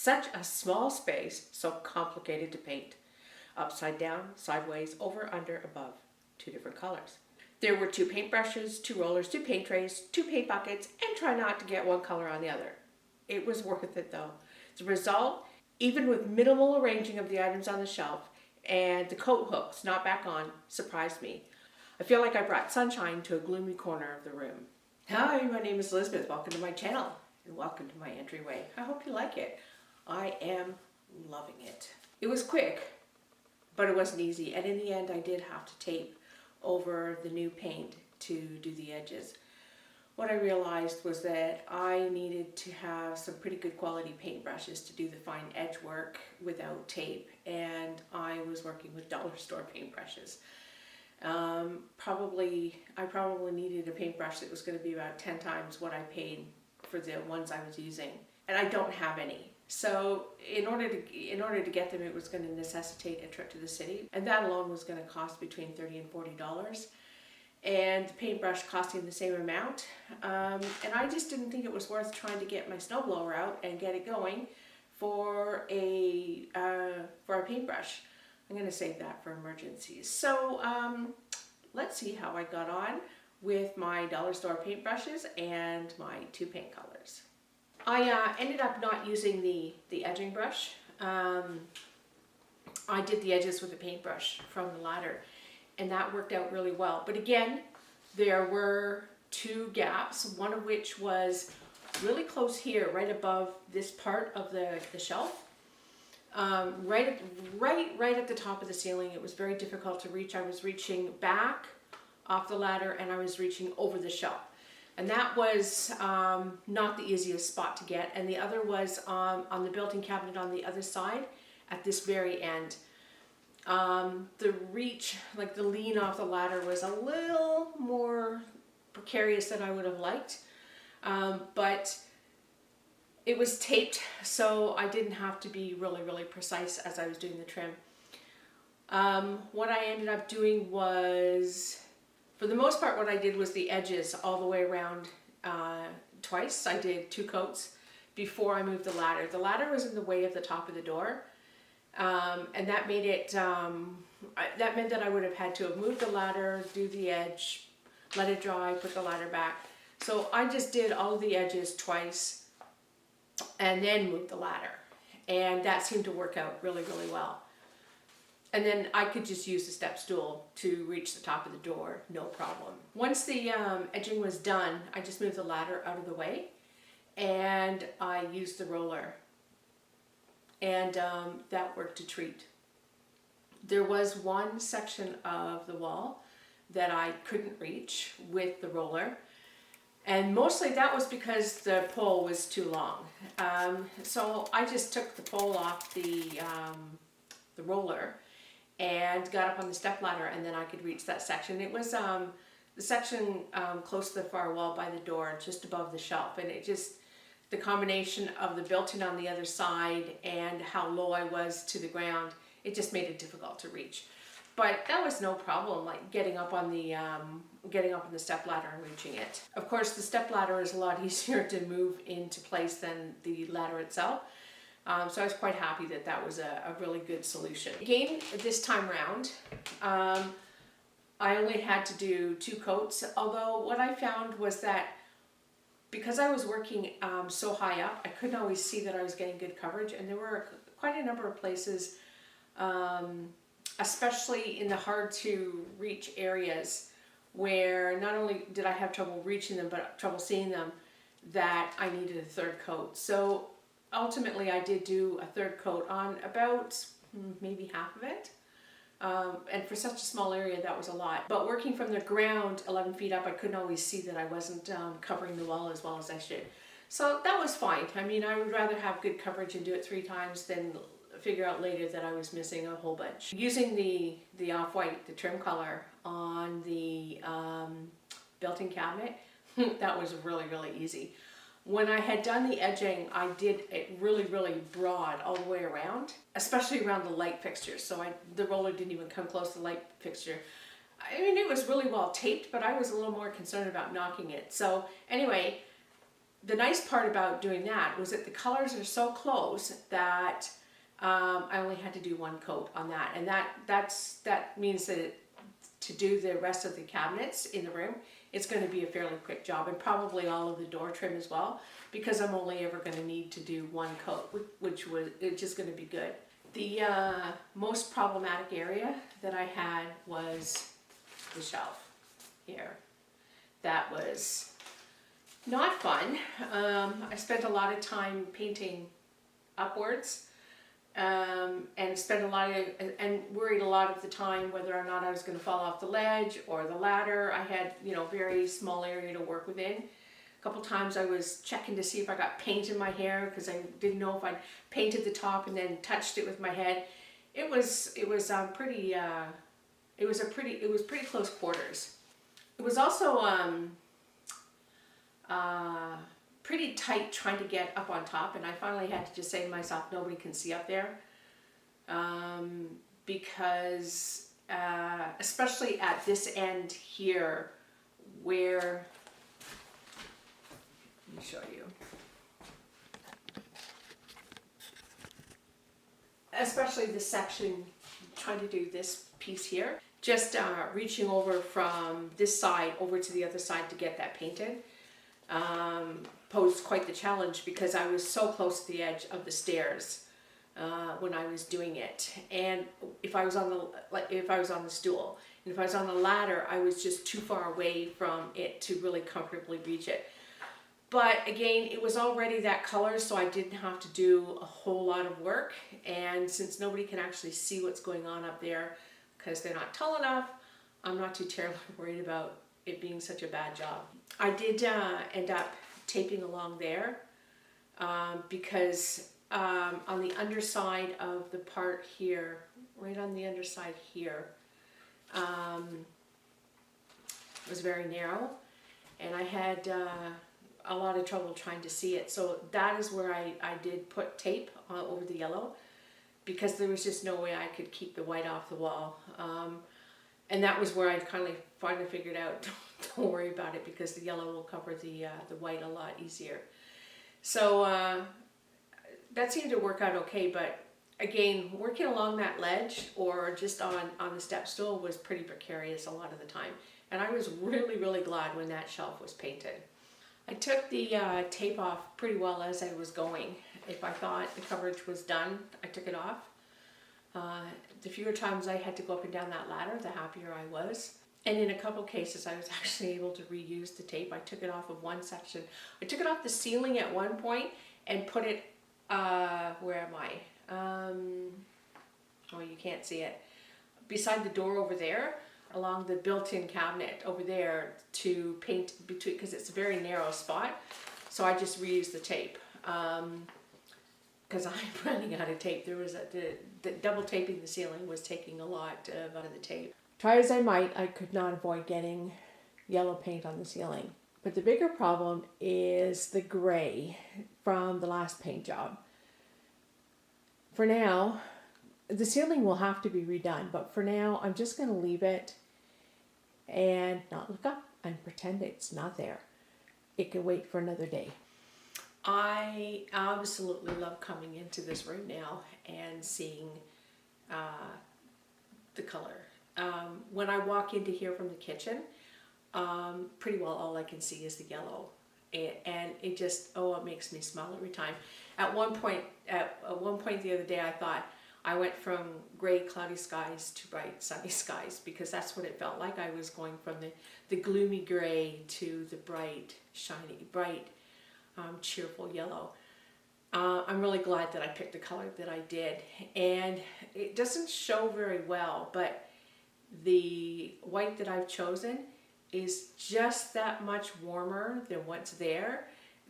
Such a small space, so complicated to paint. Upside down, sideways, over, under, above. 2 different colors. There were 2 paintbrushes, 2 rollers, 2 paint trays, 2 paint buckets, and try not to get one color on the other. It was worth it though. The result, even with minimal arranging of the items on the shelf and the coat hooks not back on, surprised me. I feel like I brought sunshine to a gloomy corner of the room. Hi, my name is Elizabeth. Welcome to my channel and welcome to my entryway. I hope you like it. I am loving it. It was quick, but it wasn't easy, and in the end I did have to tape over the new paint to do the edges. What I realized was that I needed to have some pretty good quality paintbrushes to do the fine edge work without tape, and I was working with dollar store paintbrushes. I probably needed a paintbrush that was going to be about 10 times what I paid for the ones I was using, and I don't have any. So in order to get them, it was going to necessitate a trip to the city, and that alone was going to cost between $30 and $40, and the paintbrush costing the same amount. And I just didn't think it was worth trying to get my snowblower out and get it going for a paintbrush. I'm going to save that for emergencies. So let's see how I got on with my dollar store paintbrushes and my 2 paint colors. I ended up not using the edging brush. I did the edges with a paintbrush from the ladder, and that worked out really well. But again, there were 2 gaps, one of which was really close here, right above this part of the shelf. Right at the top of the ceiling. It was very difficult to reach. I was reaching back off the ladder and I was reaching over the shelf. And that was not the easiest spot to get. And the other was on the built-in cabinet on the other side at this very end. The reach, like the lean off the ladder, was a little more precarious than I would have liked. But it was taped, so I didn't have to be really precise as I was doing the trim. What I ended up doing was, for the most part, what I did was the edges all the way around twice. I did 2 coats before I moved the ladder. The ladder was in the way of the top of the door, and that made it, that meant that I would have had to have moved the ladder, do the edge, let it dry, put the ladder back. So I just did all of the edges twice and then moved the ladder, and that seemed to work out really well. And then I could just use the step stool to reach the top of the door, no problem. Once the edging was done, I just moved the ladder out of the way and I used the roller, and that worked a treat. There was one section of the wall that I couldn't reach with the roller, and mostly that was because the pole was too long. So I just took the pole off the roller and got up on the step ladder, and then I could reach that section. It was the section close to the far wall by the door, just above the shelf, and it just, the combination of the built-in on the other side and how low I was to the ground, it just made it difficult to reach. But that was no problem, like getting up on the step ladder and reaching it. Of course, the step ladder is a lot easier to move into place than the ladder itself. So I was quite happy that that was a really good solution. Again, this time round, I only had to do 2 coats, although what I found was that because I was working so high up, I couldn't always see that I was getting good coverage, and there were quite a number of places, especially in the hard to reach areas, where not only did I have trouble reaching them, but trouble seeing them, that I needed a 3rd coat. So ultimately I did do a 3rd coat on about maybe half of it. And for such a small area, that was a lot. But working from the ground 11 feet up, I couldn't always see that I wasn't covering the wall as well as I should. So that was fine. I mean, I would rather have good coverage and do it 3 times than figure out later that I was missing a whole bunch. Using the off-white, the trim color on the built-in cabinet, that was really easy. When I had done the edging, I did it really broad all the way around, especially around the light fixtures. So the roller didn't even come close to the light fixture. I mean, it was really well taped, but I was a little more concerned about knocking it. So anyway, The nice part about doing that was that the colors are so close that I only had to do one coat on that, and that means that to do the rest of the cabinets in the room, it's going to be a fairly quick job, and probably all of the door trim as well, because I'm only ever going to need to do one coat, which was it's just going to be good. The most problematic area that I had was the shelf here. That was not fun. I spent a lot of time painting upwards. And spent a lot of, and worried a lot of the time whether or not I was going to fall off the ledge or the ladder. I had, very small area to work within. A couple times I was checking to see if I got paint in my hair, because I didn't know if I painted the top and then touched it with my head. It was pretty close quarters. It was also pretty tight trying to get up on top, and I finally had to just say to myself, nobody can see up there, because especially at this end here where, let me show you, especially this section, trying to do this piece here, just reaching over from this side over to the other side to get that painted, posed quite the challenge, because I was so close to the edge of the stairs when I was doing it. And if I was on the stool, and if I was on the ladder, I was just too far away from it to really comfortably reach it. But again, it was already that color, so I didn't have to do a whole lot of work. And since nobody can actually see what's going on up there because they're not tall enough, I'm not too terribly worried about it being such a bad job. I did end up taping along there because on the underside of the part here, right on the underside here, it was very narrow, and I had a lot of trouble trying to see it. So that is where I did put tape over the yellow, because there was just no way I could keep the white off the wall. And that was where I finally figured out, don't worry about it, because the yellow will cover the white a lot easier. So that seemed to work out okay, but again, working along that ledge or just on the step stool was pretty precarious a lot of the time. And I was really, really glad when that shelf was painted. I took the tape off pretty well as I was going. If I thought the coverage was done, I took it off. The fewer times I had to go up and down that ladder, the happier I was. And in a couple cases, I was actually able to reuse the tape. I took it off of one section. I took it off the ceiling at one point and put it, where am I? Oh, you can't see it. Beside the door over there, along the built-in cabinet over there to paint between, because it's a very narrow spot. So I just reused the tape. Because I'm running out of tape. There was the double taping the ceiling was taking a lot out of the tape. Try as I might, I could not avoid getting yellow paint on the ceiling. But the bigger problem is the gray from the last paint job. For now, the ceiling will have to be redone, but for now, I'm just going to leave it and not look up and pretend it's not there. It can wait for another day. I absolutely love coming into this room now and seeing the color. When I walk into here from the kitchen, pretty well all I can see is the yellow, and it just, it makes me smile every time. At one point the other day, I thought I went from gray cloudy skies to bright sunny skies, because that's what it felt like. I was going from the gloomy gray to the bright shiny cheerful yellow. I'm really glad that I picked the color that I did, and it doesn't show very well, but the white that I've chosen is just that much warmer than what's there,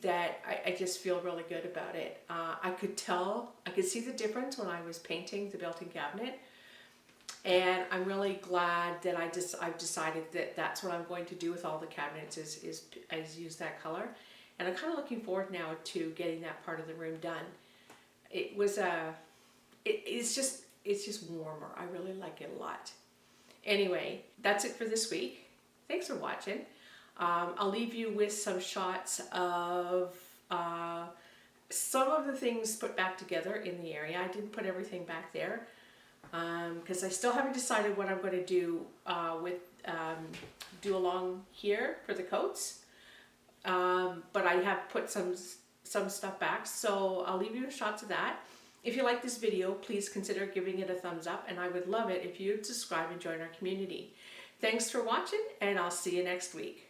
that I just feel really good about it. I could see the difference when I was painting the built-in cabinet, and I'm really glad that I've decided that that's what I'm going to do with all the cabinets is use that color. And I'm kind of looking forward now to getting that part of the room done. It was it's just warmer. I really like it a lot. Anyway, that's it for this week. Thanks for watching. I'll leave you with some shots of some of the things put back together in the area. I didn't put everything back there because I still haven't decided what I'm going to do do along here for the coats. But I have put some stuff back, so I'll leave you with shots of that. If you like this video, please consider giving it a thumbs up, and I would love it if you'd subscribe and join our community. Thanks for watching, and I'll see you next week.